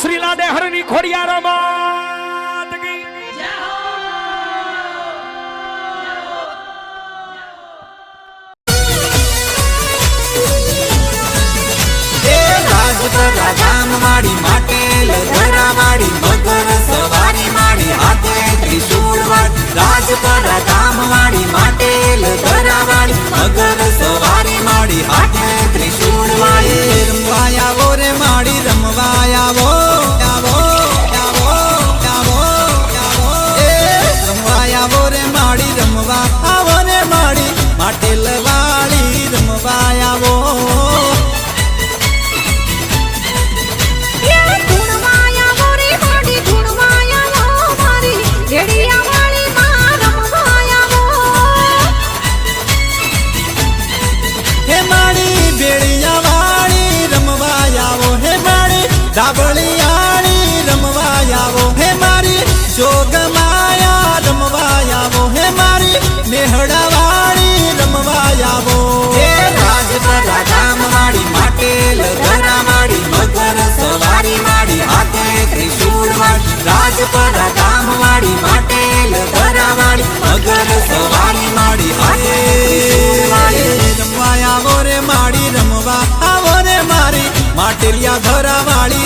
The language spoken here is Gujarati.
શ્રી લાડે હરની ખોડિયાર માત કી જય હો। રાજપરા ગામ વાળી માટેલ ધરા વાળી મગર સવારી માડી હાથે ત્રિશૂળ વાળી રાજપરા ગામ વાળી માટેલ ધરા વાળી મગર સવારી માડી હાથે ત્રિશૂળ વાળી રમવાય આવો રે માડી રમવાય આવો આવો આવો આવો આવો એ રમવાય આવો રે માડી રમવા આવો રે માડી માટેલ વાળી રમવાય આવો। ધાબળિયાળી રમવા આવો હે મારી જોગમાયા રમવા આવો હે મારી મેહડાવાળી રમવા આવો હે રાજપરા ગામ વાળી માટેલ ધરા વાળી મગર સવારી માડી હાથે ત્રિશૂળ વાળી રાજપરા ગામ વાળી માટેલ ધરા વાળી મગર સવારી માડી હાથે ત્રિશૂળ વાળી રમવા આવો રે માડી રમવા આવો રે મારી માટેલિયા ધરા વાળી